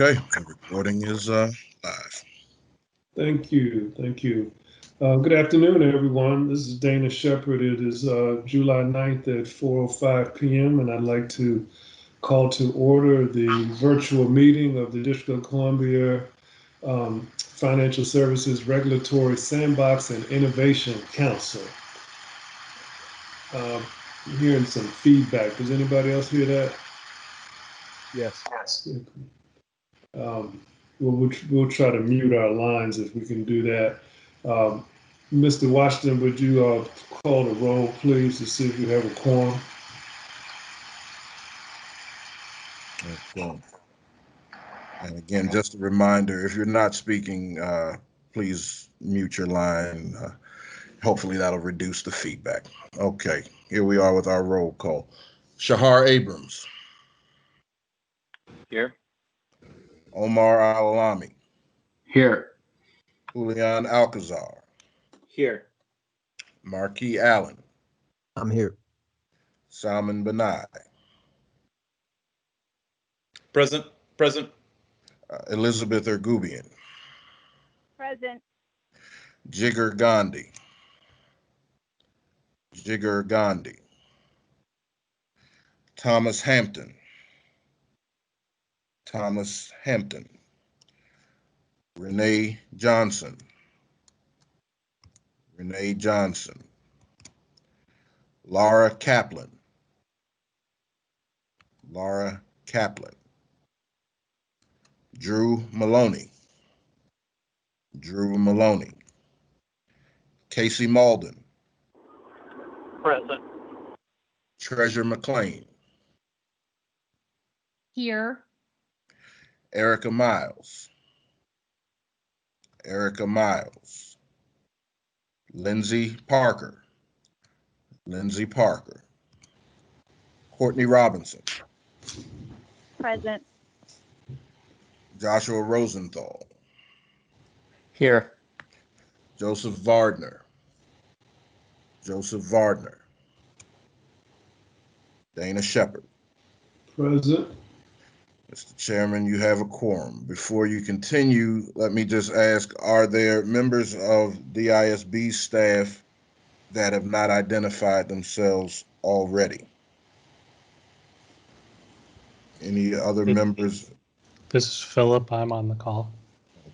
Okay, the recording is live. Thank you. Thank you. Good afternoon, everyone. This is Dana Shepherd. It is July 9th at 4:05 p.m., and I'd like to call to order the virtual meeting of the District of Columbia Financial Services Regulatory Sandbox and Innovation Council. I'm hearing some feedback. Does anybody else hear that? Yes. We'll try to mute our lines if we can do that. Mr. Washington, would you call the roll, please, to see if you have a quorum? Okay. And again, just a reminder, if you're not speaking, please mute your line. Hopefully that'll reduce the feedback. Okay, here we are with our roll call. Shahar Abrams. Here. Omar Al-Alami. Here. Julian Alcazar. Here. Marquis Allen. I'm here. Salman Benai. Present. Elizabeth Ergubian. Present. Jigar Gandhi. Thomas Hampton. Renee Johnson. Laura Kaplan. Drew Maloney. Casey Malden. Present. Treasure McLean. Here. Erica Miles. Lindsay Parker. Courtney Robinson. Present. Joshua Rosenthal. Here. Joseph Vardner. Dana Shepherd. Present. Mr. Chairman, you have a quorum. Before you continue, let me just ask, are there members of DISB staff that have not identified themselves already? Any other members? This is Philip. I'm on the call.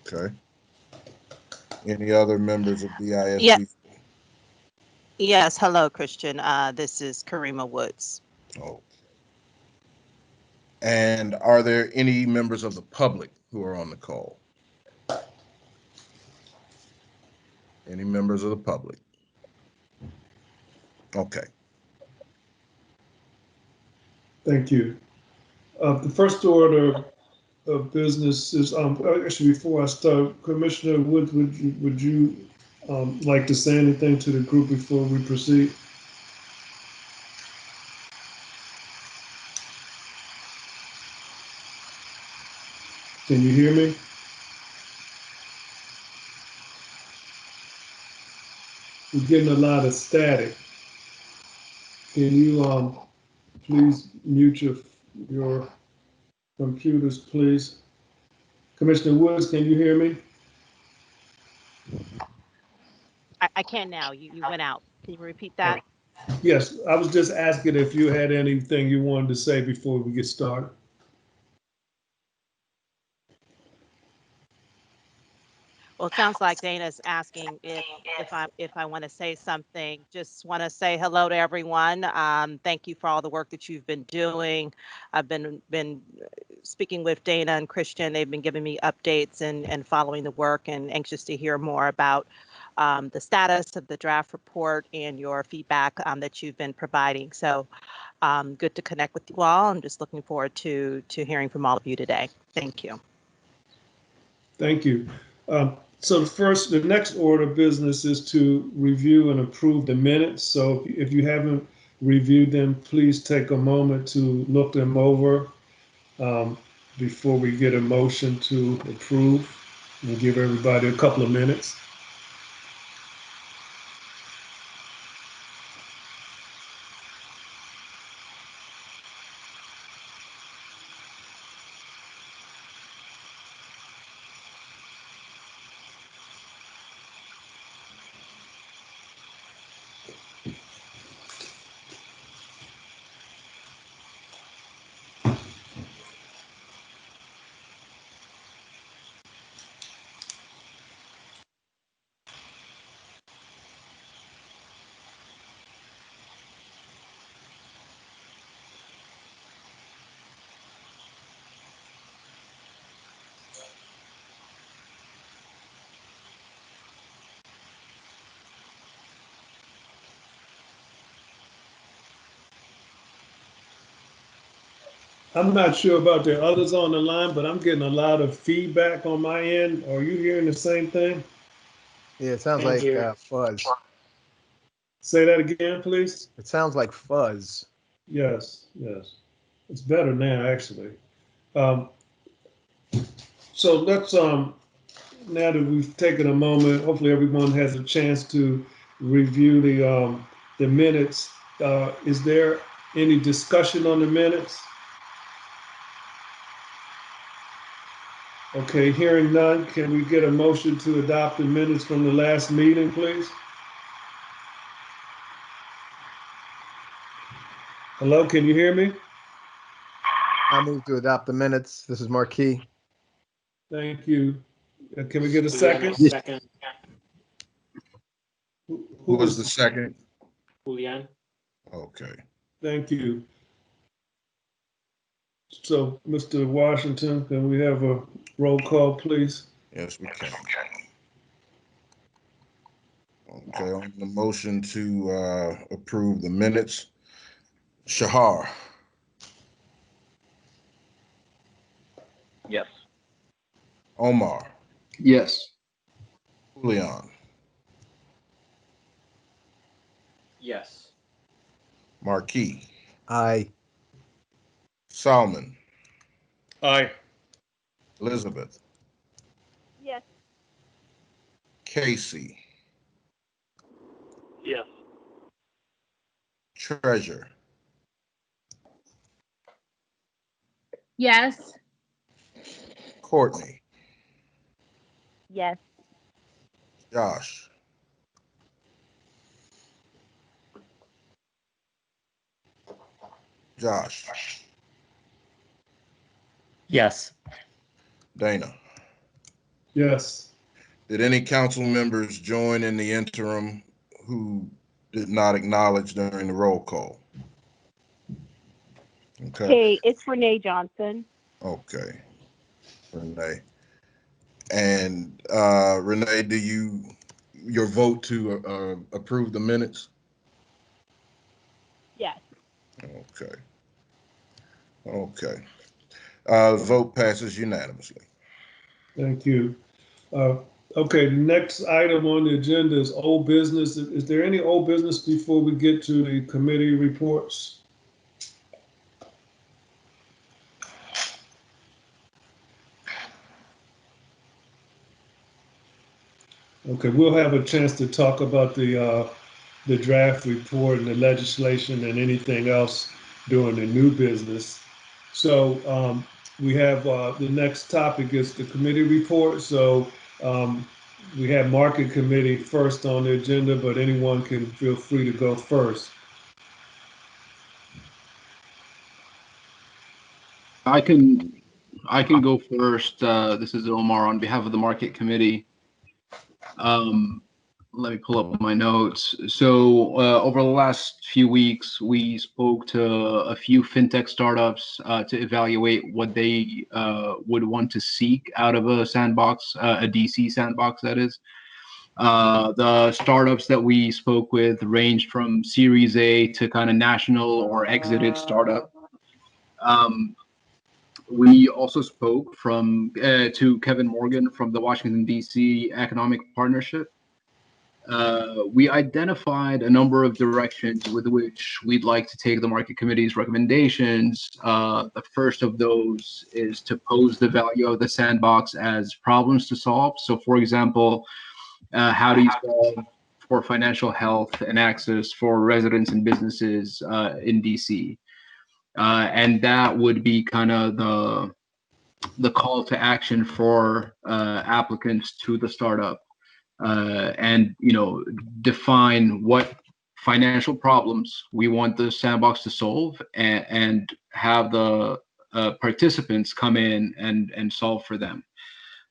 Okay. Any other members of DISB? Yes. Hello, Christian. This is Karima Woods. Oh. And are there any members of the public who are on the call? Any members of the public? Okay. Thank you. The first order of business is, actually, before I start, Commissioner Woods, would you like to say anything to the group before we proceed? Can you hear me? We're getting a lot of static. Can you please mute your computers, please? Commissioner Woods, can you hear me? I can now. You went out. Can you repeat that? Yes, I was just asking if you had anything you wanted to say before we get started. Well, it sounds like Dana's asking if I want to say something. Just want to say hello to everyone. Thank you for all the work that you've been doing. I've been speaking with Dana and Christian. They've been giving me updates and following the work, and anxious to hear more about the status of the draft report and your feedback that you've been providing. So good to connect with you all. I'm just looking forward to hearing from all of you today. Thank you. Thank you. So the next order of business is to review and approve the minutes. So if you haven't reviewed them, please take a moment to look them over before we get a motion to approve, and give everybody a couple of minutes. I'm not sure about the others on the line, but I'm getting a lot of feedback on my end. Are you hearing the same thing? Yeah, it sounds like fuzz. Say that again, please. It sounds like fuzz. Yes, yes. It's better now, actually. Um, so let's now that we've taken a moment, hopefully everyone has a chance to review the minutes. Is there any discussion on the minutes? Okay, hearing none, can we get a motion to adopt the minutes from the last meeting, please? Hello, can you hear me? I move to adopt the minutes. This is Marquis. Thank you. Can we get a second? Second. Who was the second? Julian. Okay. Thank you. So, Mr. Washington, can we have a roll call, please? Yes, we can. Okay, on the motion to approve the minutes, Shahar, Yes. Omar, Yes. Julian, Yes. Marquis, Aye. Salman, Aye. Elizabeth, Yes. Casey, Yes. Treasure, Yes. Courtney, Yes. Josh, Josh, Yes. Dana. Yes. Did any council members join in the interim who did not acknowledge during the roll call? Okay, Hey, it's Renee Johnson. okay, Renee. And Renee, do your vote to approve the minutes? Yes. Okay, okay. Vote passes unanimously. Thank you. Uh, Okay, the next item on the agenda is old business. Is there any old business before we get to the committee reports? Okay, we'll have a chance to talk about the draft report and the legislation and anything else during the new business. So we have the next topic is the committee report. So we have market committee first on the agenda, but anyone can feel free to go first. I can go first. This is Omar on behalf of the market committee. Let me pull up my notes. So over the last few weeks, we spoke to a few fintech startups to evaluate what they would want to seek out of a sandbox, a DC sandbox, that is. The startups that we spoke with ranged from Series A to kind of national or exited startup. We also spoke to Kevin Morgan from the Washington, D.C. Economic Partnership. We identified a number of directions with which we'd like to take the market committee's recommendations. The first of those is to pose the value of the sandbox as problems to solve. So, for example, how do you solve for financial health and access for residents and businesses in DC? And that would be kind of the call to action for applicants to the startup, and define what financial problems we want the sandbox to solve, and have the participants come in and solve for them.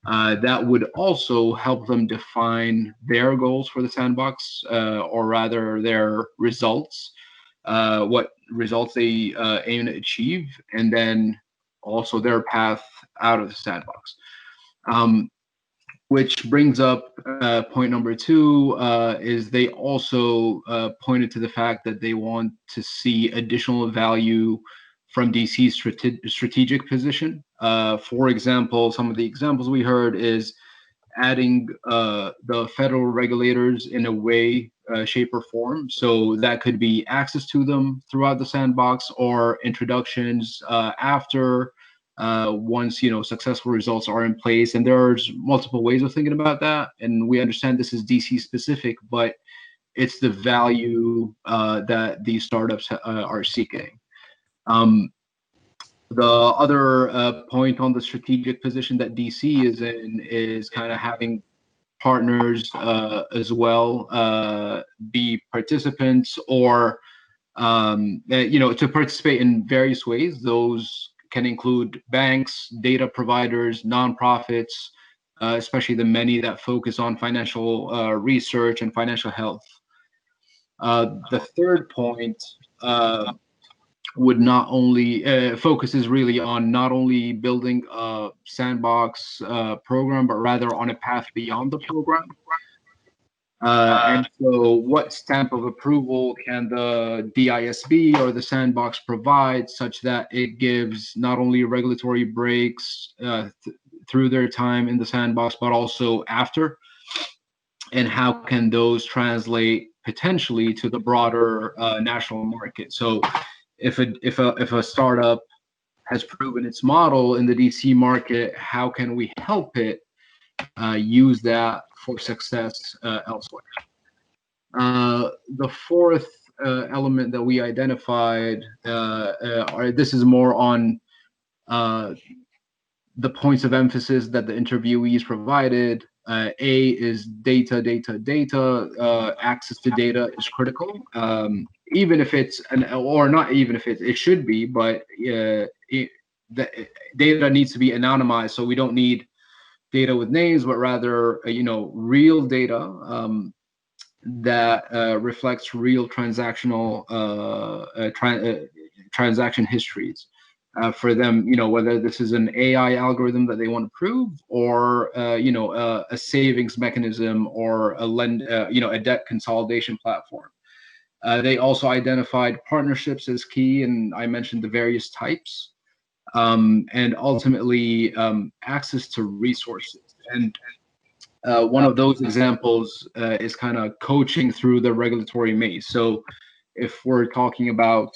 That would also help them define their goals for the sandbox, or rather their results, what results they aim to achieve, and then also their path out of the sandbox. Which brings up point number two, is they also pointed to the fact that they want to see additional value from DC's strategic position. For example, some of the examples we heard is adding the federal regulators in a way, shape, or form. So that could be access to them throughout the sandbox, or introductions after, once successful results are in place. And there's multiple ways of thinking about that. And we understand this is DC specific, but it's the value that these startups are seeking. The other point on the strategic position that DC is in is kind of having partners as well be participants, or to participate in various ways. Those can include banks, data providers, nonprofits, especially the many that focus on financial research and financial health. The third point would not only focuses really on not only building a sandbox program, but rather on a path beyond the program. And so what stamp of approval can the DISB or the sandbox provide, such that it gives not only regulatory breaks through their time in the sandbox, but also after? And how can those translate potentially to the broader national market? So if a startup has proven its model in the DC market, how can we help it use that for success elsewhere? The fourth element that we identified, this is more on the points of emphasis that the interviewees provided. A is data. Access to data is critical. Even if it's or not even if it should be, but the data needs to be anonymized. So we don't need data with names, but rather, real data that reflects real transactional transaction histories. For them, whether this is an AI algorithm that they want to prove, or a savings mechanism, or a debt consolidation platform. They also identified partnerships as key, and I mentioned the various types, and ultimately access to resources. And one of those examples is kind of coaching through the regulatory maze. So if we're talking about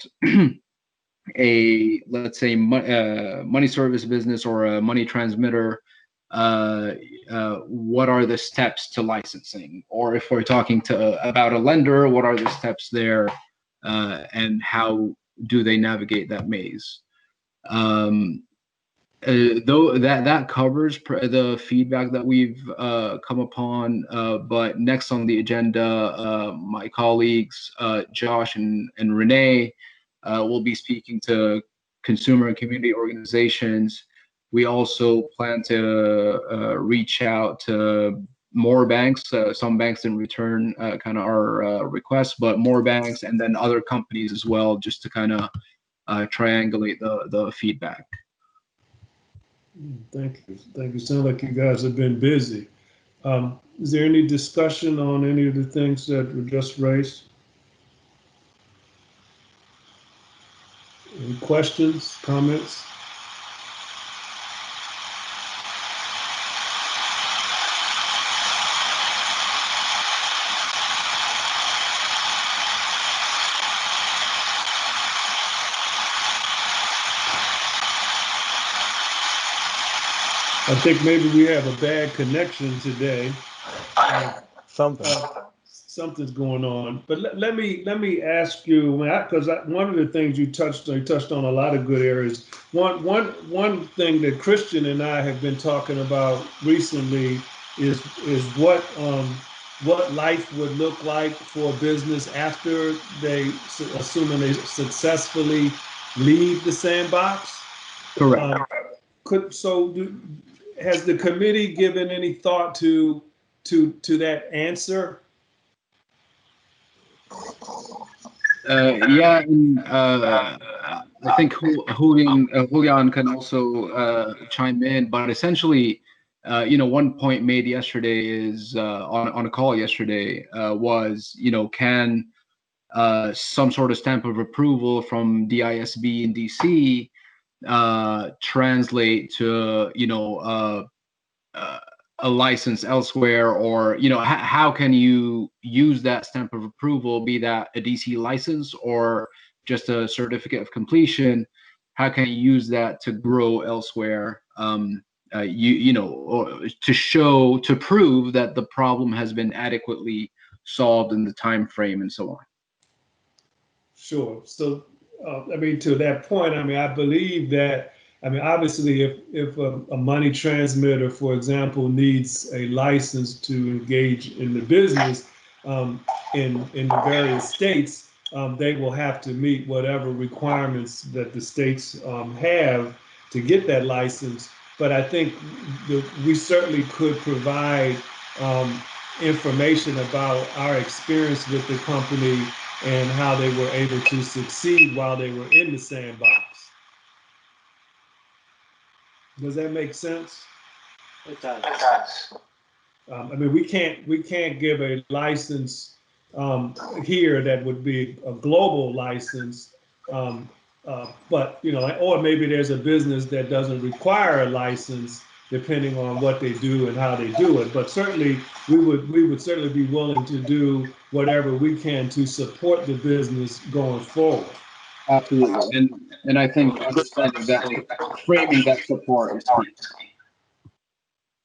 let's say money service business or a money transmitter, what are the steps to licensing? Or if we're talking about a lender, what are the steps there, and how do they navigate that maze? Though that covers the feedback that we've come upon, but next on the agenda, my colleagues Josh and Renee will be speaking to consumer and community organizations. We also plan to reach out to more banks. Some banks didn't return kind of our requests, but more banks, and then other companies as well, just to kind of triangulate the feedback. Thank you. Sounds like you guys have been busy. Is there any discussion on any of the things that were just raised? Any questions, comments? I think maybe we have a bad connection today. Something's going on. But let me ask you, because one of the things you touched on a lot of good areas. One thing that Christian and I have been talking about recently is what life would look like for a business after assuming they successfully leave the sandbox. Correct. Has the committee given any thought to that answer? Yeah, and I think Julian can also chime in, but essentially, one point made yesterday is on a call yesterday was, can some sort of stamp of approval from the ISB in DC translate to, a license elsewhere, or, how can you use that stamp of approval, be that a DC license or just a certificate of completion? How can you use that to grow elsewhere? Or to prove that the problem has been adequately solved in the time frame and so on. Sure. So, to that point, I believe that, obviously, if a money transmitter, for example, needs a license to engage in the business in the various states, they will have to meet whatever requirements that the states have to get that license. But I think we certainly could provide information about our experience with the company and how they were able to succeed while they were in the sandbox. Does that make sense? It does. We can't give a license here that would be a global license, but or maybe there's a business that doesn't require a license depending on what they do and how they do it. But certainly we would certainly be willing to do whatever we can to support the business going forward. Absolutely, and I think understanding that, framing that support is key.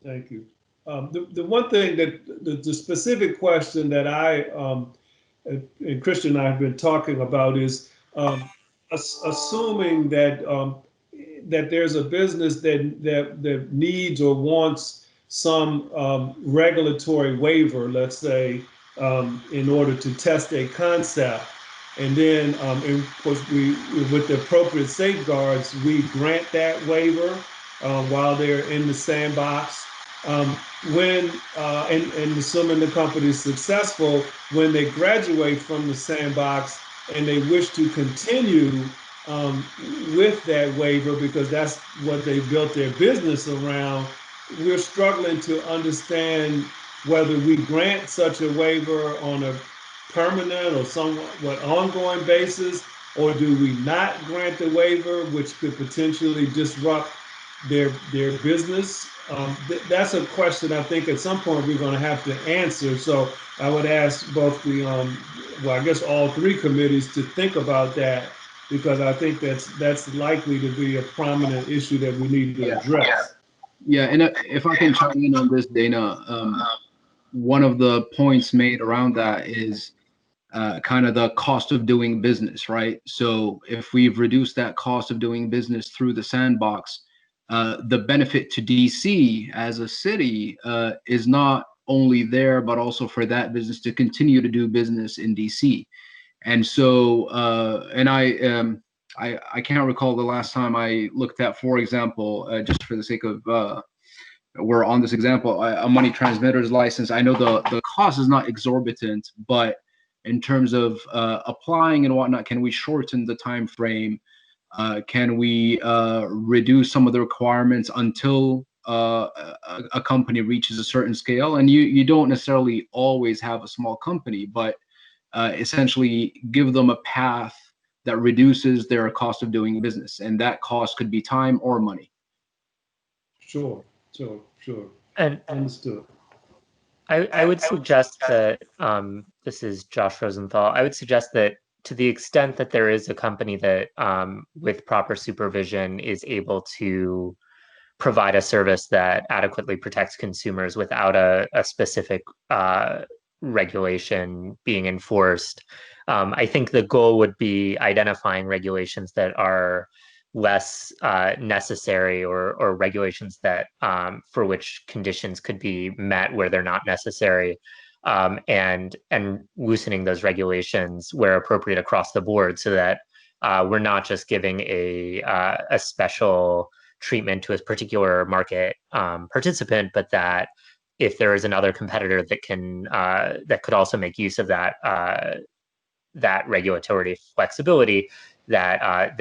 Thank you. The one thing that the specific question that I and Christian and I have been talking about is assuming that that there's a business that needs or wants some regulatory waiver, let's say, in order to test a concept. And then, of course, with the appropriate safeguards, we grant that waiver while they're in the sandbox. And assuming the company is successful, when they graduate from the sandbox and they wish to continue with that waiver because that's what they built their business around, we're struggling to understand whether we grant such a waiver on a permanent or somewhat ongoing basis, or do we not grant the waiver, which could potentially disrupt their business. That's a question I think at some point we're going to have to answer. So I would ask both the, I guess all three committees to think about that, because I think that's likely to be a prominent issue that we need to address. Yeah, and if I can chime in on this, Dana, one of the points made around that is kind of the cost of doing business, right? So if we've reduced that cost of doing business through the sandbox, the benefit to DC as a city is not only there, but also for that business to continue to do business in DC. And so, and I can't recall the last time I looked at, for example, just for the sake of we're on this example, a money transmitter's license. I know the cost is not exorbitant, but in terms of applying and whatnot, can we shorten the time frame? Can we reduce some of the requirements until a company reaches a certain scale? And you don't necessarily always have a small company, but essentially give them a path that reduces their cost of doing business. And that cost could be time or money. Sure. And Understood. I would suggest that, this is Josh Rosenthal, I would suggest that to the extent that there is a company that with proper supervision is able to provide a service that adequately protects consumers without a specific regulation being enforced, I think the goal would be identifying regulations that are less necessary, or regulations that for which conditions could be met where they're not necessary, and loosening those regulations where appropriate across the board, so that we're not just giving a special treatment to a particular market participant, but that if there is another competitor that can that could also make use of that that regulatory flexibility, that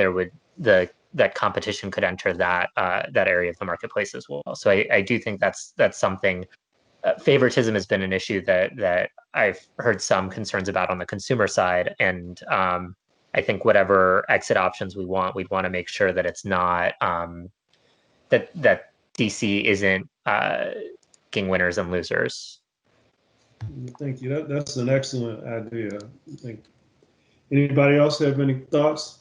that competition could enter that that area of the marketplace as well. So I do think that's something favoritism has been an issue that I've heard some concerns about on the consumer side, and I think whatever exit options we want, we'd want to make sure that it's not that DC isn't picking winners and losers. Thank you. That's an excellent idea. Anybody else have any thoughts?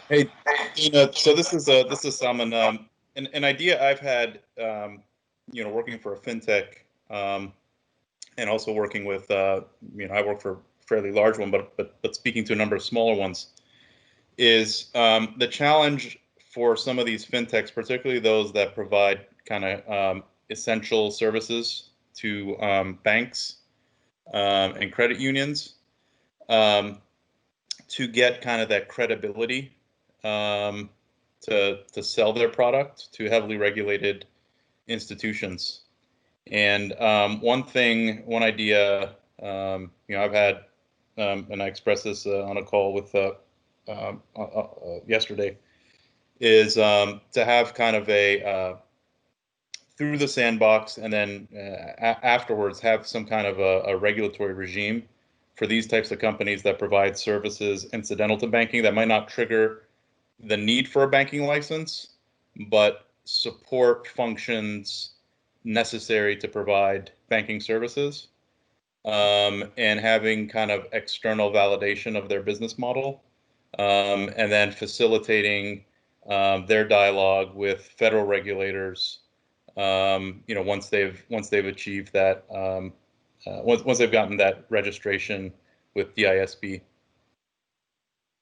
Hey, Dina. So this is Salman. An idea I've had, working for a fintech, and also working with, I work for a fairly large one, but speaking to a number of smaller ones, is the challenge for some of these fintechs, particularly those that provide kind of essential services to banks and credit unions, to get kind of that credibility to sell their product to heavily regulated institutions. And one idea, I've had, and I expressed this on a call with yesterday, is to have kind of a through the sandbox, and then afterwards have some kind of a regulatory regime for these types of companies that provide services incidental to banking that might not trigger the need for a banking license, but support functions necessary to provide banking services, and having kind of external validation of their business model, and then facilitating their dialogue with federal regulators, once they've achieved that, once they've gotten that registration with DISB.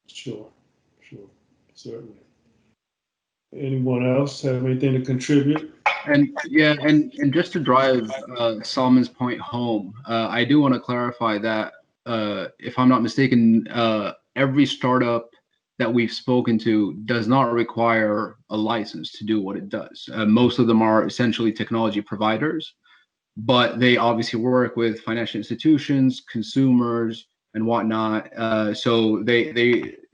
Sure, certainly. Anyone else have anything to contribute? And just to drive Salman's point home, I do want to clarify that if I'm not mistaken, every startup that we've spoken to does not require a license to do what it does. Most of them are essentially technology providers, but they obviously work with financial institutions, consumers, and whatnot. So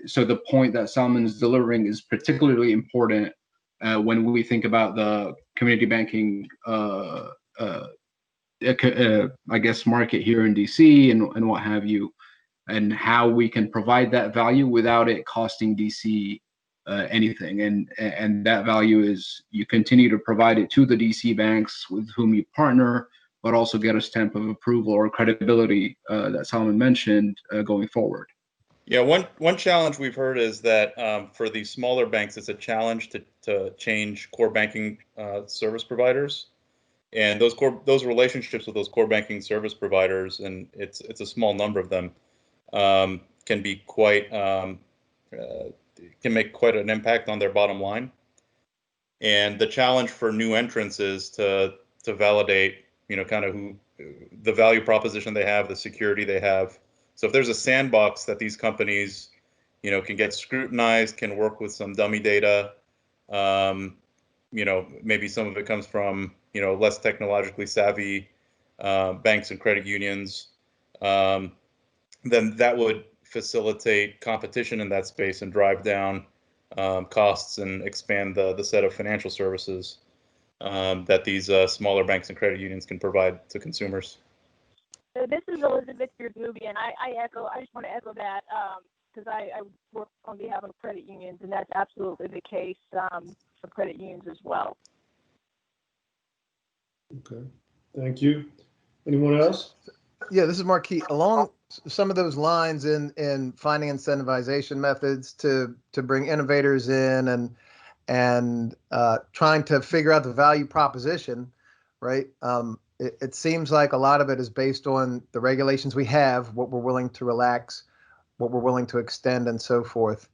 so the point that Salman is delivering is particularly important when we think about the community banking, I guess, market here in DC and what have you, and how we can provide that value without it costing DC anything. And that value is you continue to provide it to the DC banks with whom you partner, but also get a stamp of approval or credibility that Salman mentioned going forward. Yeah, one challenge we've heard is that for these smaller banks, it's a challenge to change core banking service providers, and those relationships with those core banking service providers, and it's a small number of them, can be quite can make quite an impact on their bottom line. And the challenge for new entrants is to validate, kind of the value proposition they have, the security they have. So if there's a sandbox that these companies, can get scrutinized, can work with some dummy data, maybe some of it comes from, less technologically savvy banks and credit unions, then that would facilitate competition in that space and drive down costs and expand the set of financial services that these smaller banks and credit unions can provide to consumers. So this is Elizabeth Nubian, and I just want to echo that because I work on behalf of credit unions, and that's absolutely the case for credit unions as well. Okay, thank you. Anyone else? Yeah, this is Marquis. Along some of those lines in finding incentivization methods to bring innovators in and trying to figure out the value proposition, right? It seems like a lot of it is based on the regulations we have, what we're willing to relax, what we're willing to extend, and so forth.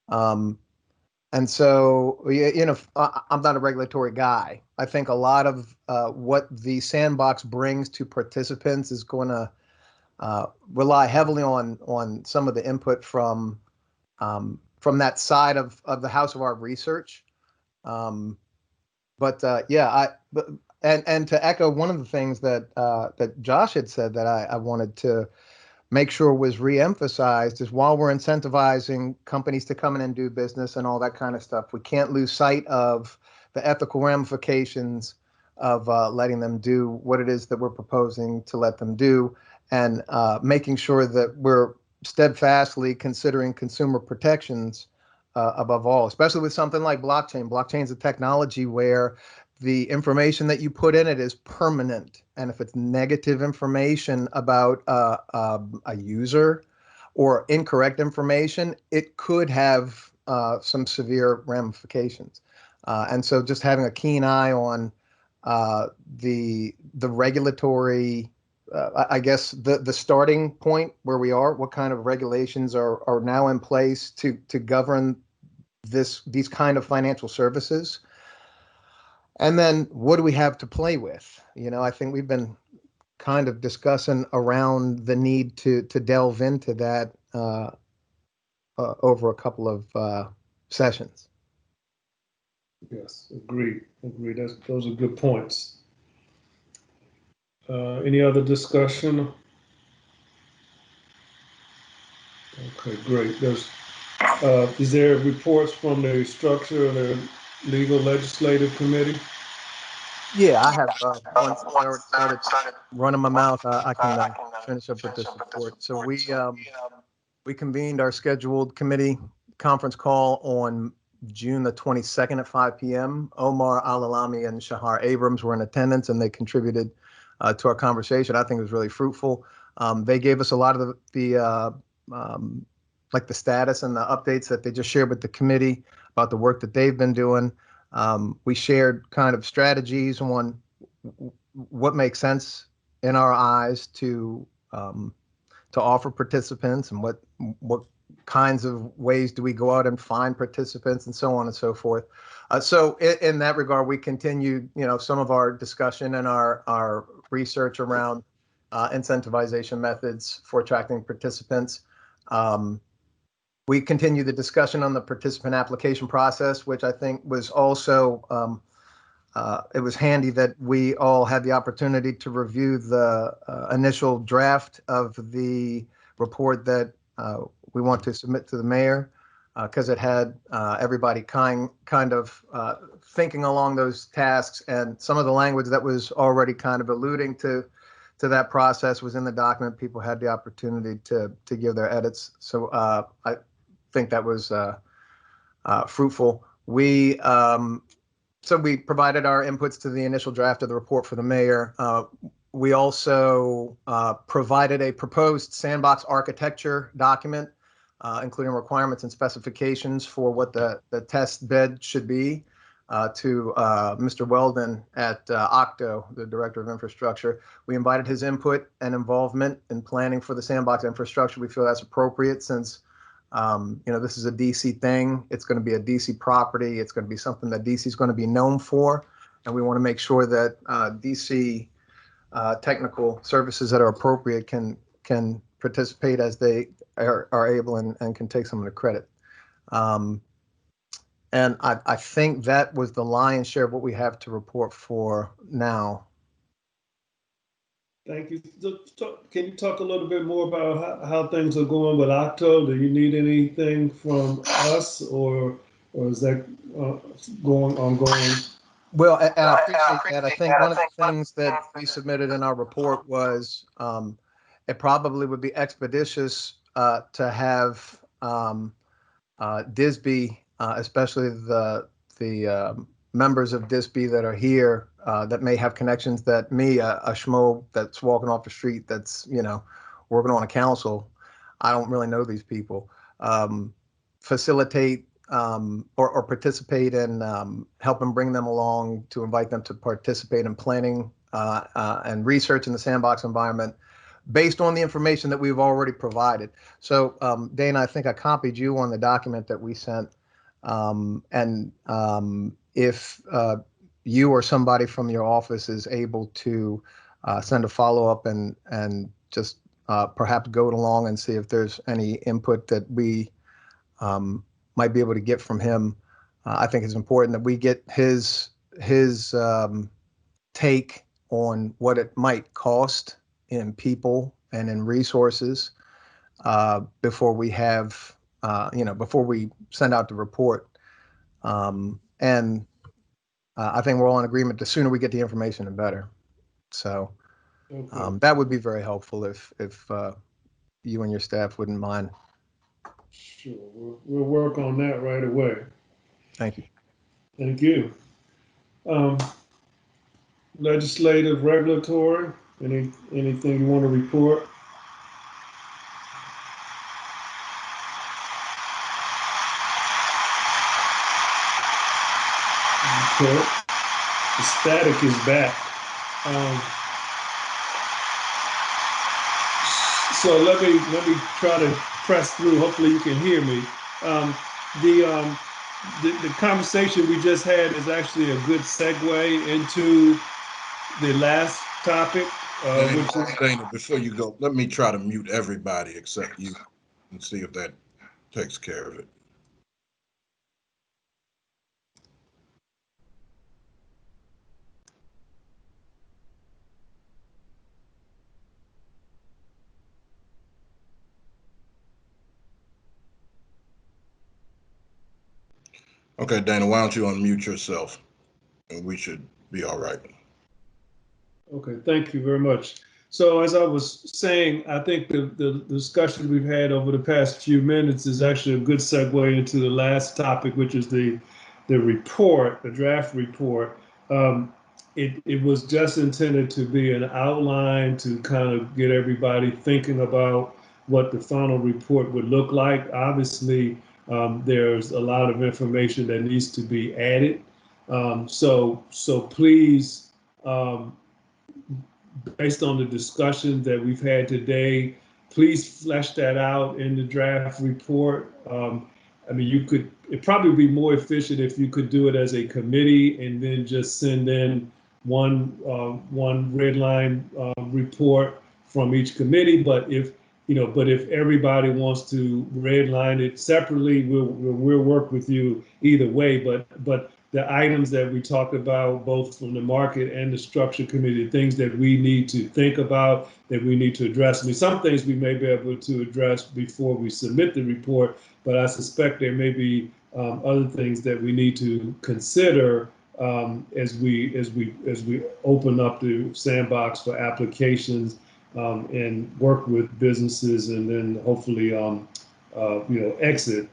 And so, I'm not a regulatory guy. I think a lot of what the sandbox brings to participants is going to rely heavily on some of the input from that side of the house of our research. And to echo one of the things that Josh had said that I wanted to make sure was reemphasized is while we're incentivizing companies to come in and do business and all that kind of stuff, we can't lose sight of the ethical ramifications of letting them do what it is that we're proposing to let them do, and making sure that we're steadfastly considering consumer protections above all, especially with something like blockchain. Blockchain is a technology where the information that you put in it is permanent. And if it's negative information about a user or incorrect information, it could have some severe ramifications. And so just having a keen eye on the regulatory, I guess the starting point where we are, what kind of regulations are now in place to govern these kind of financial services, and then what do we have to play with? I think we've been kind of discussing around the need to delve into that over a couple of sessions. Yes, agreed. Agreed. Those are good points. Any other discussion? Okay, great. Is there reports from the structure of the legal legislative committee? Yeah, I have once I already started running my mouth, I can finish up with this report. So we convened our scheduled committee conference call on June the 22nd at 5 p.m. Omar Al-Alami and Shahar Abrams were in attendance, and they contributed to our conversation. I think it was really fruitful. They gave us a lot of the like the status and the updates that they just shared with the committee about the work that they've been doing. We shared kind of strategies on what makes sense in our eyes to offer participants, and what kinds of ways do we go out and find participants, and so on and so forth. So in that regard, we continued, some of our discussion and our research around incentivization methods for attracting participants. We continue the discussion on the participant application process, which I think was also, it was handy that we all had the opportunity to review the initial draft of the report that we want to submit to the mayor, because it had everybody kind of thinking along those tasks, and some of the language that was already kind of alluding to that process was in the document. People had the opportunity to give their edits. So I think that was fruitful. So we provided our inputs to the initial draft of the report for the mayor. We also provided a proposed sandbox architecture document, including requirements and specifications for what the test bed should be, to Mr. Weldon at Octo, the Director of Infrastructure. We invited his input and involvement in planning for the sandbox infrastructure. We feel that's appropriate since this is a DC thing. It's going to be a DC property. It's going to be something that DC is going to be known for. And we want to make sure that DC technical services that are appropriate can participate as they are able, and can take some of the credit. And I think that was the lion's share of what we have to report for now. Thank you. Can you talk a little bit more about how things are going with Octo? Do you need anything from us, or is that ongoing? Well, and I appreciate that. I think one of the things that we submitted in our report was it probably would be expeditious to have DISB, especially the members of DISB that are here, that may have connections that me, a schmo that's walking off the street, that's, working on a council, I don't really know these people, facilitate or participate in helping bring them along, to invite them to participate in planning and research in the sandbox environment based on the information that we've already provided. So Dana, I think I copied you on the document that we sent. And if you or somebody from your office is able to send a follow-up and just perhaps go along and see if there's any input that we might be able to get from him. I think it's important that we get his take on what it might cost in people and in resources before we have, before we send out the report. And I think we're all in agreement. The sooner we get the information, the better. So Okay. that would be very helpful if you and your staff wouldn't mind. Sure, we'll work on that right away. Thank you. Thank you. Legislative, regulatory, anything you want to report? Okay. The static is back. So let me try to press through. Hopefully you can hear me. The conversation we just had is actually a good segue into the last topic, which is Dana, before you go, let me try to mute everybody except you and see if that takes care of it. Okay, Dana, why don't you unmute yourself? And we should be all right. okay. Thank you very much. So as I was saying, I think the discussion we've had over the past few minutes is actually a good segue into the last topic, which is the report, the draft report. It was just intended to be an outline to kind of get everybody thinking about what the final report would look like. Obviously, there's a lot of information that needs to be added. So please, based on the discussion that we've had today, please flesh that out in the draft report. I mean, it'd probably be more efficient if you could do it as a committee and then just send in one red line report from each committee. But if everybody wants to redline it separately, we'll work with you either way. But the items that we talked about, both from the market and the structure committee, things that we need to think about, that we need to address. I mean, some things we may be able to address before we submit the report, but I suspect there may be other things that we need to consider as we open up the sandbox for applications and work with businesses, and then hopefully exit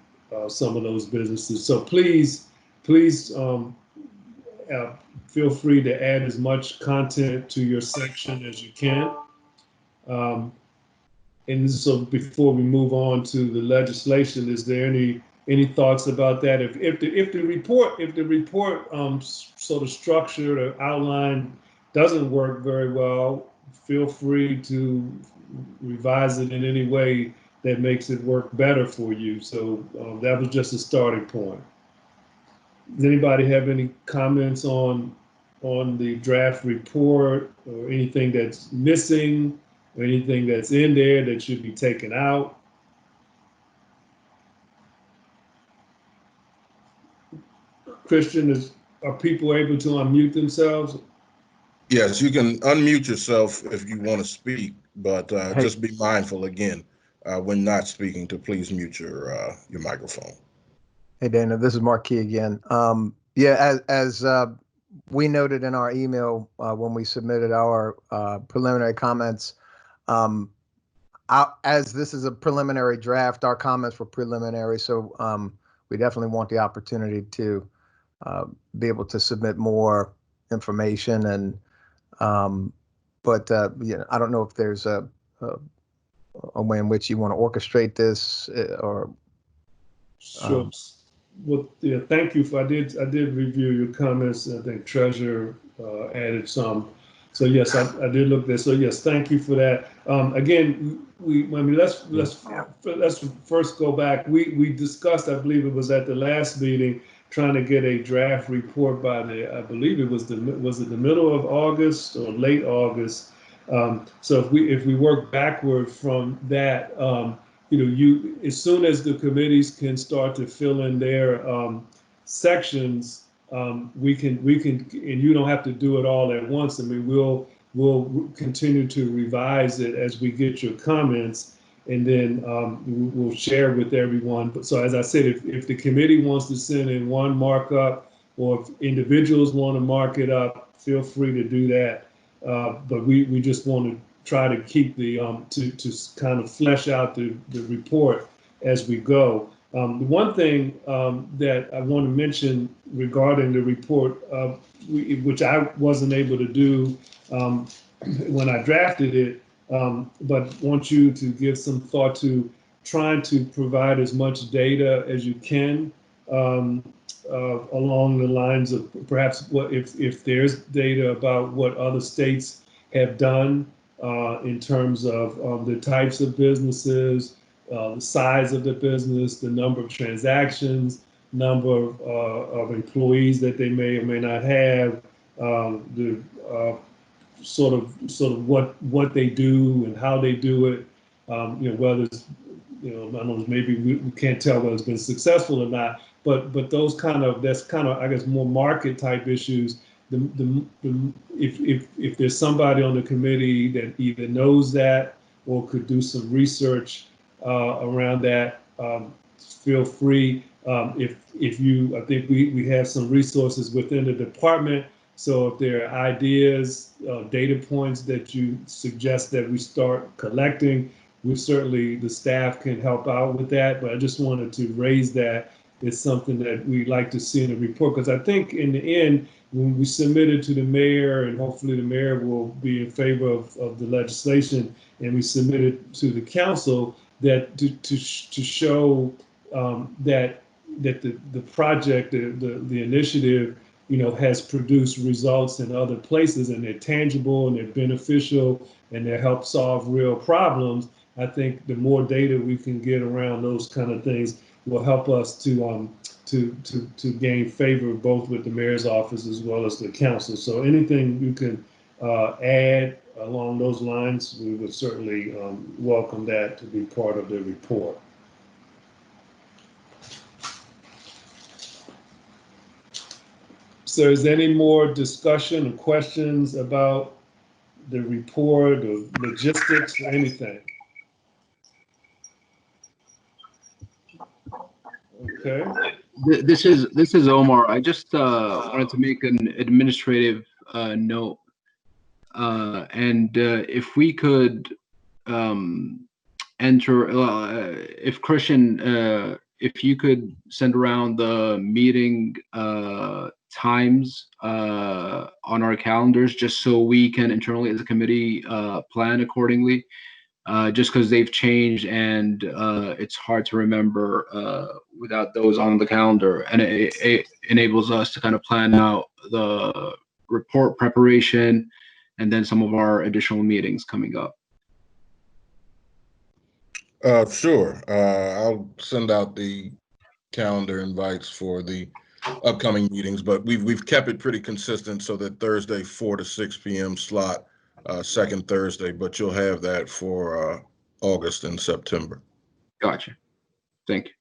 some of those businesses. So please feel free to add as much content to your section as you can. And so before we move on to the legislation, is there any thoughts about that? If the report sort of structured or outline doesn't work very well, feel free to revise it in any way that makes it work better for you. So that was just a starting point. Does anybody have any comments on the draft report, or anything that's missing, or anything that's in there that should be taken out? Christian, are people able to unmute themselves? Yes, you can unmute yourself if you want to speak, but Hey. just be mindful again when not speaking to please mute your microphone. Hey, Dana, this is Marquis again. Yeah, as we noted in our email when we submitted our preliminary comments, as this is a preliminary draft, our comments were preliminary, so we definitely want the opportunity to be able to submit more information. And but I don't know if there's a way in which you want to orchestrate this or. Sure. Well, yeah, thank you. I did review your comments. I think Treasurer added some. So yes, I did look there. So yes, thank you for that. Again, let's first go back. We discussed, I believe it was at the last meeting, trying to get a draft report by I believe it was the middle of August or late August. So if we work backward from that, as soon as the committees can start to fill in their sections, we can, and you don't have to do it all at once. I mean, we'll continue to revise it as we get your comments, and then we'll share with everyone. But so as I said, if the committee wants to send in one markup, or if individuals want to mark it up, feel free to do that. But we just want to try to keep the to kind of flesh out the report as we go. The one thing that I want to mention regarding the report, which I wasn't able to do when I drafted it, but want you to give some thought to trying to provide as much data as you can along the lines of perhaps what if there's data about what other states have done in terms of the types of businesses, the size of the business, the number of transactions, number of employees that they may or may not have, the sort of what they do and how they do it. Whether it's, I don't know, maybe we can't tell whether it's been successful or not, but those that's kind of, I guess, more market type issues. If there's somebody on the committee that either knows that or could do some research around that, feel free. I think we have some resources within the department. So if there are ideas, data points that you suggest that we start collecting, the staff can help out with that. But I just wanted to raise that. It's something that we'd like to see in the report, because I think in the end, when we submit it to the mayor, and hopefully the mayor will be in favor of the legislation, and we submit it to the council, that to show that the project, the initiative, has produced results in other places, and they're tangible and they're beneficial and they help solve real problems. I think the more data we can get around those kind of things will help us to gain favor both with the mayor's office as well as the council. So anything you can add along those lines, we would certainly welcome that to be part of the report. So is there any more discussion or questions about the report or logistics or anything? Okay. This is Omar. I just wanted to make an administrative note, and if we could enter, if Christian, if you could send around the meeting times on our calendars, just so we can internally as a committee plan accordingly. Just because they've changed and it's hard to remember without those on the calendar, and it enables us to kind of plan out the report preparation and then some of our additional meetings coming up. Sure. I'll send out the calendar invites for the upcoming meetings, but we've kept it pretty consistent so that Thursday 4 to 6 p.m. slot, second Thursday, but you'll have that for August and September. Gotcha. Thank you.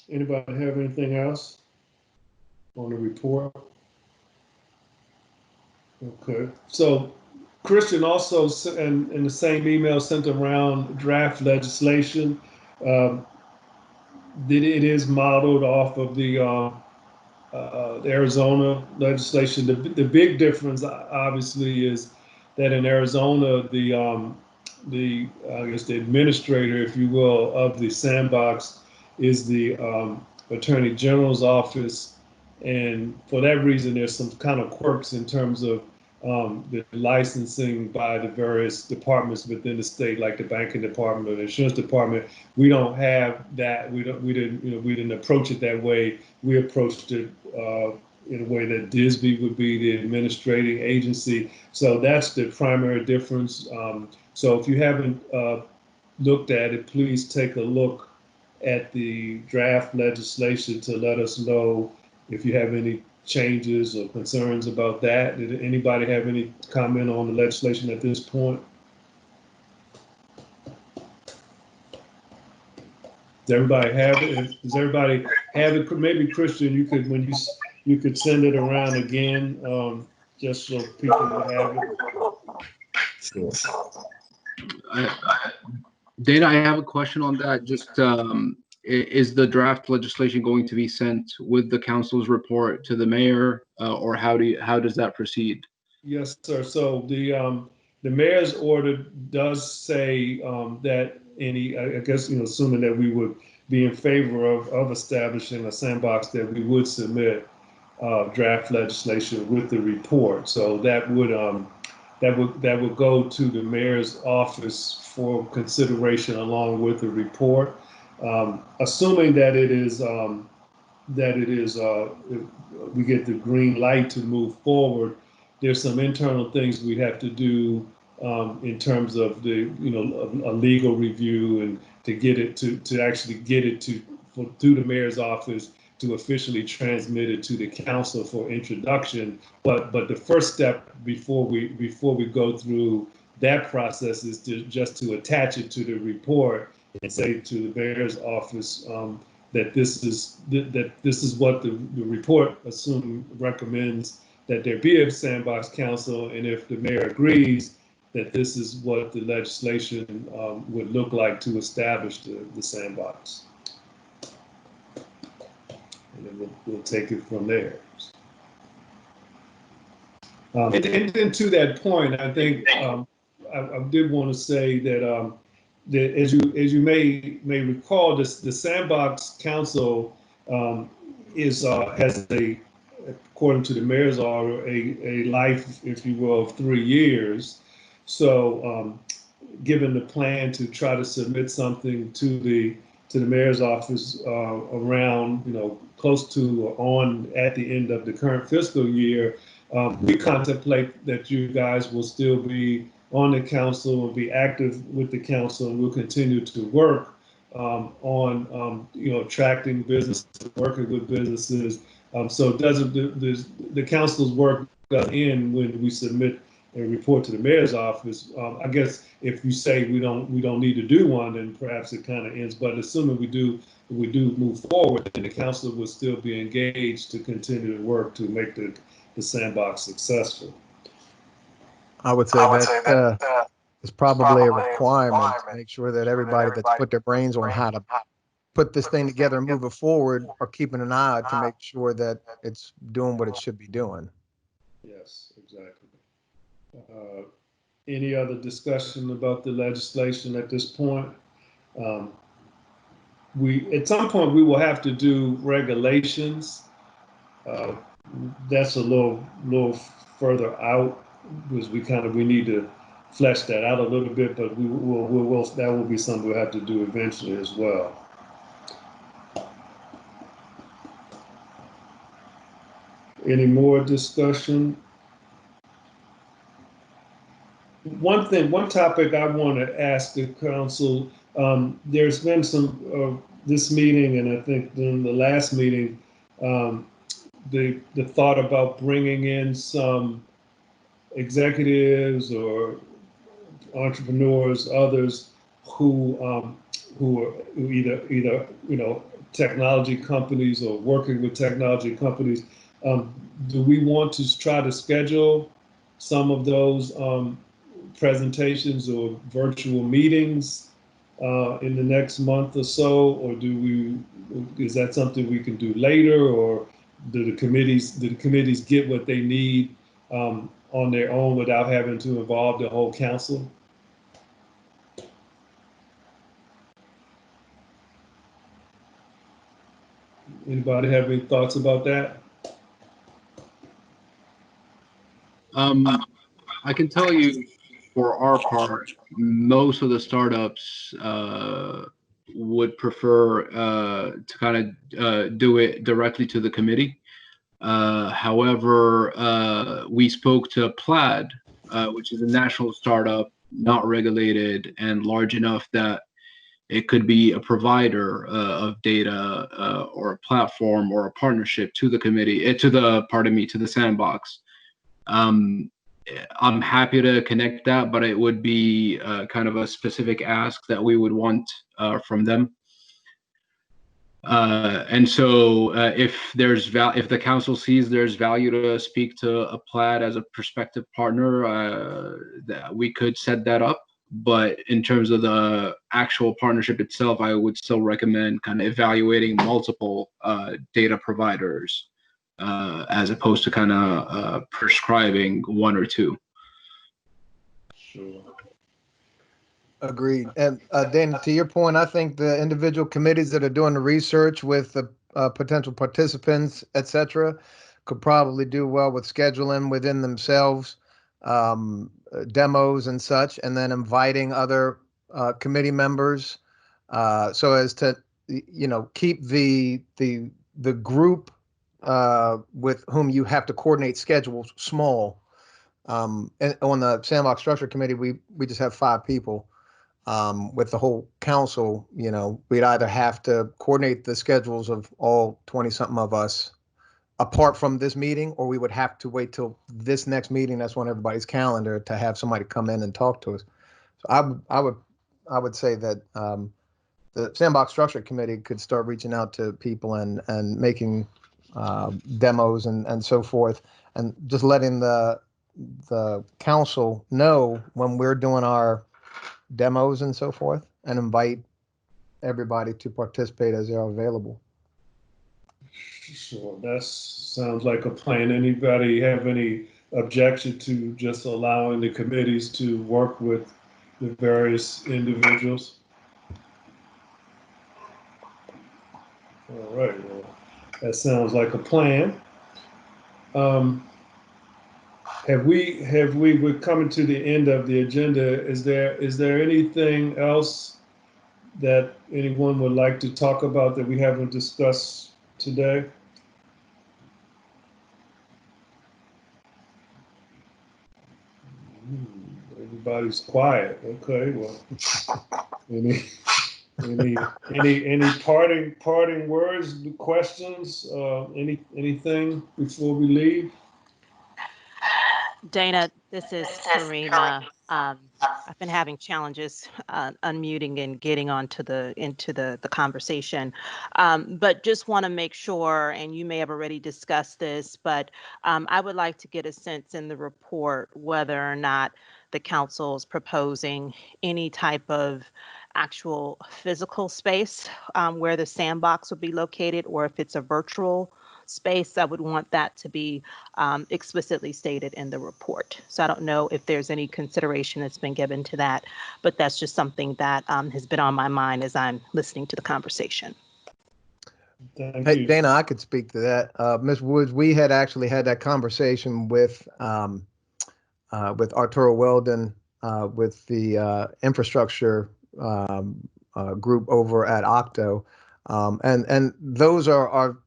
Anybody have anything else on the report? Okay. So Christian also, in the same email, sent around draft legislation. It is modeled off of the Arizona legislation. The big difference, obviously, is that in Arizona, I guess the administrator, if you will, of the Sandbox is the Attorney General's office, and for that reason, there's some kind of quirks in terms of the licensing by the various departments within the state, like the banking department or the insurance department. We don't have that. We didn't approach it that way. We approached it in a way that DSB would be the administrating agency. So that's the primary difference. So if you haven't looked at it, please take a look at the draft legislation to let us know if you have any changes or concerns about that. Did anybody have any comment on the legislation at this point? Does everybody have it? Does everybody have it? Maybe Christian, you could, when you could send it around again, just so people will have it. Sure. Dana, I have a question on that. Just is the draft legislation going to be sent with the council's report to the mayor, or how does that proceed? Yes, sir. So the mayor's order does say that any, I guess, assuming that we would be in favor of establishing a sandbox, that we would submit draft legislation with the report. So that would go to the mayor's office for consideration along with the report. Assuming that it is we get the green light to move forward, there's some internal things we have to do in terms of a legal review, and to get it to actually get it through the mayor's office to officially transmit it to the council for introduction. But the first step before we go through that process is just to attach it to the report and say to the mayor's office that this is what the report recommends, that there be a sandbox council, and if the mayor agrees, that this is what the legislation would look like to establish the sandbox. And then we'll take it from there. And to that point, I think I did want to say that that as you may recall, the Sandbox Council has according to the mayor's order, a life, if you will, of 3 years. So given the plan to try to submit something to the mayor's office around, close to or on at the end of the current fiscal year, we contemplate that you guys will still be on the council and be active with the council, and we'll continue to work on attracting businesses, working with businesses. So doesn't the council's work doesn't end when we submit a report to the mayor's office. I guess if you say we don't need to do one, then perhaps it kind of ends. But assuming we do move forward, then the council will still be engaged to continue to work to make the sandbox successful. I would say that is probably a requirement to make sure that everybody that's put their brains on how to put this thing together and move it forward are keeping an eye out to make sure that it's doing what it should be doing. Yes, exactly. Any other discussion about the legislation at this point? At some point we will have to do regulations. That's a little further out, because we need to flesh that out a little bit, but that will be something we'll have to do eventually as well. Any more discussion? One topic I want to ask the council, there's been some this meeting, and I think in the last meeting, the thought about bringing in some executives or entrepreneurs, others who are either technology companies or working with technology companies. Do we want to try to schedule some of those presentations or virtual meetings in the next month or so, or is that something we can do later, or do the committees get what they need on their own without having to involve the whole council? Anybody have any thoughts about that? I can tell you, for our part, most of the startups would prefer to kind of do it directly to the committee. However, we spoke to Plaid, which is a national startup, not regulated and large enough that it could be a provider of data or a platform or a partnership to the committee, to the sandbox. I'm happy to connect that, but it would be kind of a specific ask that we would want from them. And so if the council sees there's value to speak to a Plaid as a prospective partner, we could set that up. But in terms of the actual partnership itself, I would still recommend kind of evaluating multiple data providers as opposed to kind of prescribing one or two. Sure. Agreed. And Dana, to your point, I think the individual committees that are doing the research with the potential participants, et cetera, could probably do well with scheduling within themselves demos and such, and then inviting other committee members so as to, keep the group with whom you have to coordinate schedules small. And on the Sandbox Structure Committee, we just have 5 people. With the whole council, we'd either have to coordinate the schedules of all 20-something of us apart from this meeting, or we would have to wait till this next meeting. That's on everybody's calendar to have somebody come in and talk to us. So I would say that the Sandbox Structure Committee could start reaching out to people and making demos and so forth, and just letting the council know when we're doing our demos and so forth, and invite everybody to participate as they're available. Sure, that sounds like a plan. Anybody have any objection to just allowing the committees to work with the various individuals? All right, well, that sounds like a plan. We're coming to the end of the agenda. Is there anything else that anyone would like to talk about that we haven't discussed today? Everybody's quiet. Okay, well, any parting words, questions, anything before we leave? Dana, this is Karina. I've been having challenges unmuting and getting into the conversation, but just want to make sure, and you may have already discussed this, but I would like to get a sense in the report whether or not the council is proposing any type of actual physical space where the sandbox would be located, or if it's a virtual space. I would want that to be explicitly stated in the report. So I don't know if there's any consideration that's been given to that, but that's just something that has been on my mind as I'm listening to the conversation. Thank you. Dana, I could speak to that. Ms. Woods, we had actually had that conversation with Arturo Weldon, with the infrastructure group over at Octo. And those are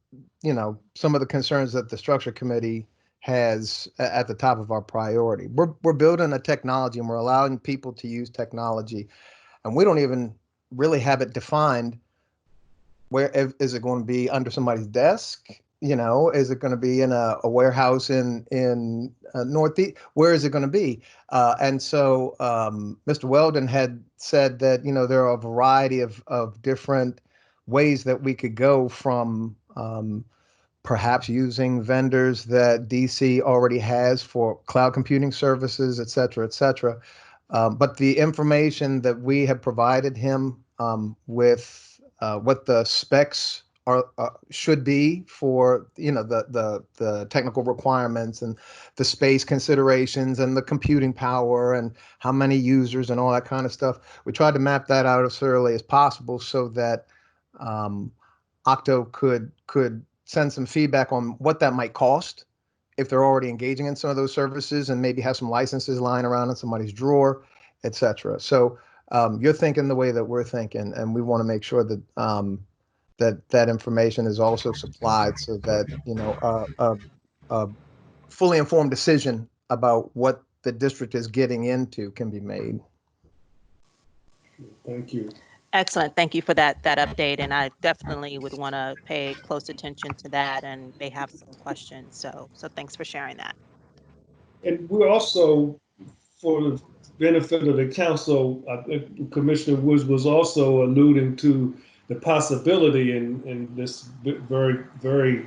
some of the concerns that the structure committee has at the top of our priority. We're building a technology and we're allowing people to use technology, and we don't even really have it defined. Where is it going to be under somebody's desk? Is it going to be in a warehouse in Northeast? Where is it going to be? And so Mr. Weldon had said that there are a variety of different ways that we could go from perhaps using vendors that DC already has for cloud computing services, et cetera, et cetera. But the information that we have provided him with what the specs are should be for the technical requirements and the space considerations and the computing power and how many users and all that kind of stuff. We tried to map that out as thoroughly as possible so that Octo could send some feedback on what that might cost if they're already engaging in some of those services, and maybe have some licenses lying around in somebody's drawer, et cetera. So you're thinking the way that we're thinking, and we want to make sure that that information is also supplied so that a fully informed decision about what the district is getting into can be made. Thank you. Excellent. Thank you for that update. And I definitely would want to pay close attention to that and may have some questions. So thanks for sharing that. And we're also, for the benefit of the council, I think Commissioner Woods was also alluding to the possibility, and this very, very,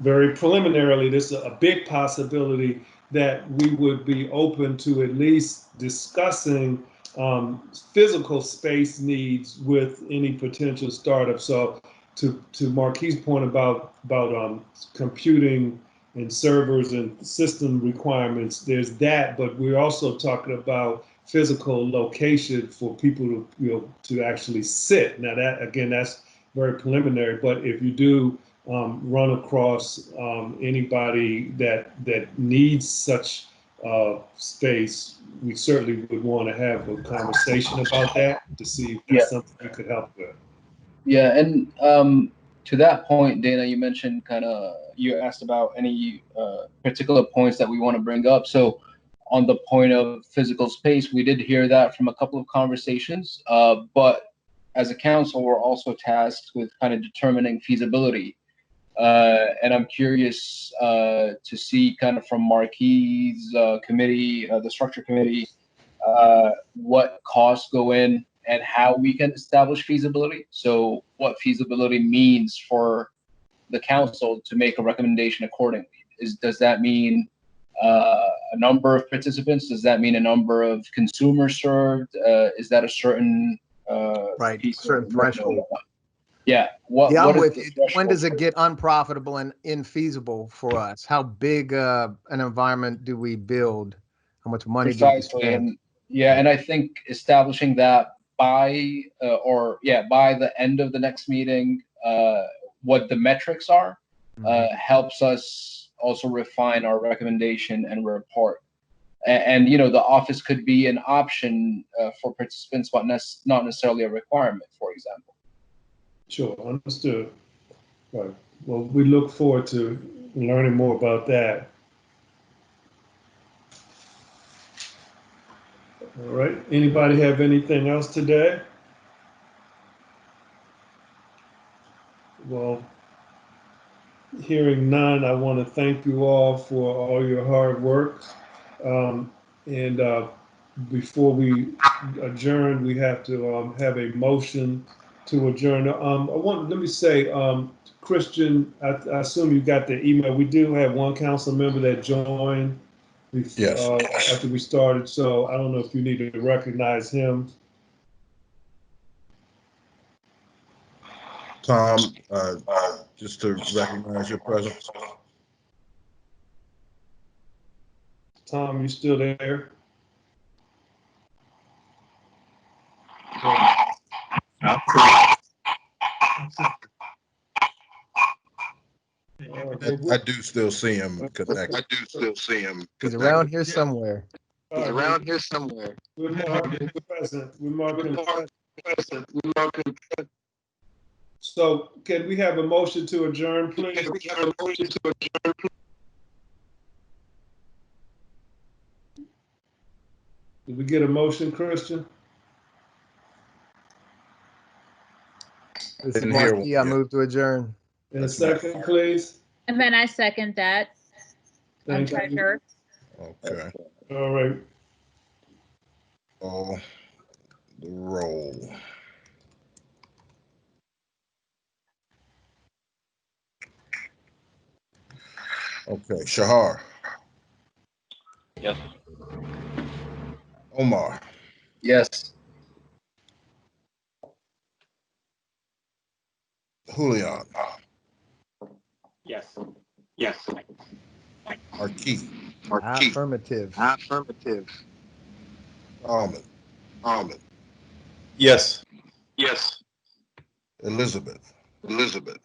very preliminarily, this is a big possibility that we would be open to at least discussing physical space needs with any potential startup. So to Marquis' point about computing and servers and system requirements, there's that, but we're also talking about physical location for people to to actually sit. Now that again, that's very preliminary. But if you do run across anybody that needs such space, we certainly would want to have a conversation about that to see if that's something we could help with. Yeah, and to that point, Dana, you mentioned you asked about any particular points that we want to bring up. So on the point of physical space, we did hear that from a couple of conversations, but as a council, we're also tasked with kind of determining feasibility. And I'm curious to see kind of from Marquis' committee, the structure committee, what costs go in and how we can establish feasibility. So what feasibility means for the council to make a recommendation accordingly. Does that mean a number of participants? Does that mean a number of consumers served? Is that a certain certain threshold? Yeah. I'm with you. When does it get unprofitable and infeasible for us? How big an environment do we build? How much money do we spend? And I think establishing that by the end of the next meeting, what the metrics are, helps us also refine our recommendation and report. And the office could be an option for participants, but not necessarily a requirement, for example. Sure, understood. Right. Well, we look forward to learning more about that. All right. Anybody have anything else today? Well, hearing none, I want to thank you all for all your hard work. And before we adjourn, we have to have a motion to adjourn. Let me say, Christian, I assume you got the email. We do have one council member that joined after we started, so I don't know if you need to recognize him. Tom, just to recognize your presence. Tom, you still there? I do still see him connected. He's around here somewhere. We're marking present. So can we have a motion to adjourn, please? Did we get a motion, Christian? This is Marquis. I move to adjourn. In a second, please. And then I second that. I'm Thank you. treasurer. Okay. All right. Oh, the roll. Okay, Shahar. Yes. Omar. Yes. Julian. Yes. Yes. Marquis. Affirmative. Ahmed. Yes. Elizabeth. Elizabeth,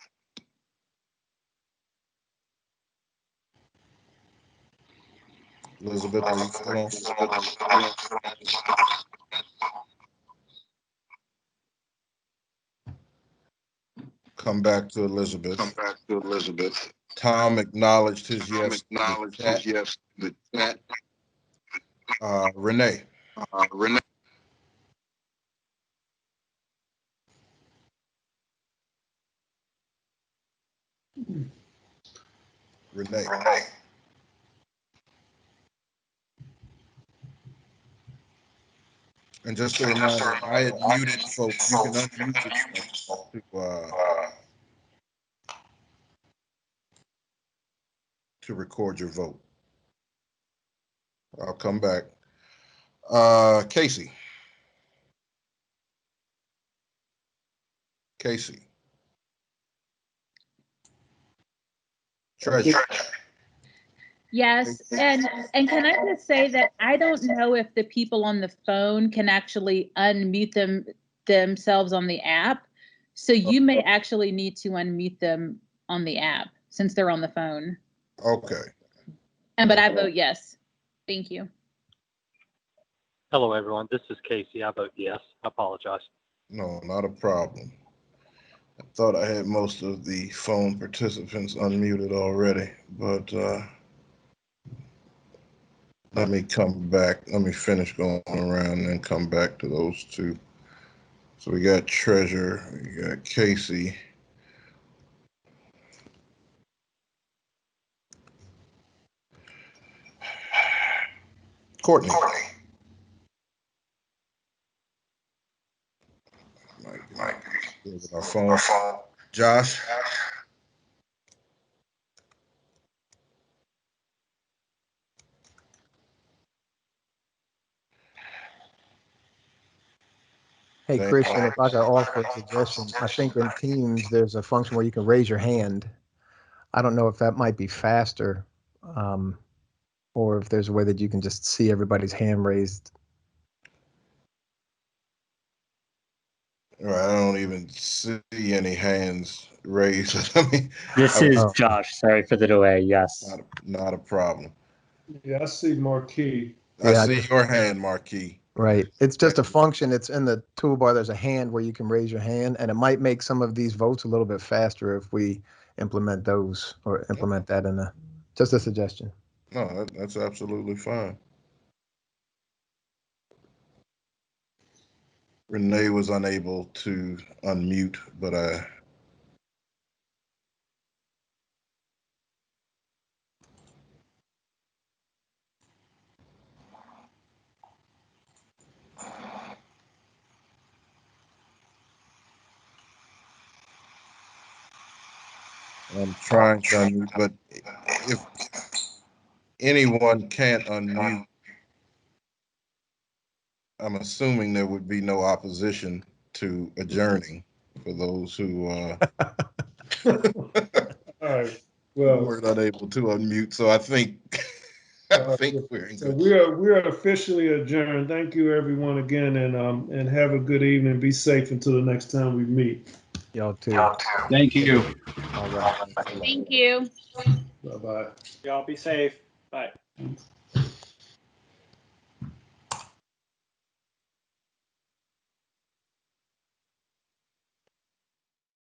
are you still on? Come back to Elizabeth. Tom acknowledged his yes. Renee. Renee. And just a reminder, I had muted folks. You can unmute yourself to record your vote. I'll come back. Casey. Casey. Treasure. Yes, and can I just say that I don't know if the people on the phone can actually unmute themselves on the app. So you may actually need to unmute them on the app since they're on the phone. Okay. But I vote yes. Thank you. Hello, everyone. This is Casey. I vote yes. I apologize. No, not a problem. I thought I had most of the phone participants unmuted already, but let me come back. Let me finish going around and then come back to those two. So we got Treasure, we got Casey. Courtney. Might be with our phone. Josh. Hey, Christian, if I could offer a suggestion, I think in Teams, there's a function where you can raise your hand. I don't know if that might be faster, or if there's a way that you can just see everybody's hand raised. All right, I don't even see any hands raised. I mean, This is Josh. Sorry for the delay. Yes. Not a problem. Yeah, I see Marquis. I see your hand, Marquis. Right. It's just a function. It's in the toolbar. There's a hand where you can raise your hand, and it might make some of these votes a little bit faster if we implement those or implement that in just a suggestion. No, that's absolutely fine. Renee was unable to unmute, but I'm trying to unmute, but if anyone can't unmute, I'm assuming there would be no opposition to adjourning for those who All right. Well, we're not able to unmute. So I think we're in so good. we are officially adjourned. Thank you, everyone, again, and have a good evening. Be safe until the next time we meet. Y'all too. Thank you. All right. Thank you. Bye bye. Y'all be safe. Bye.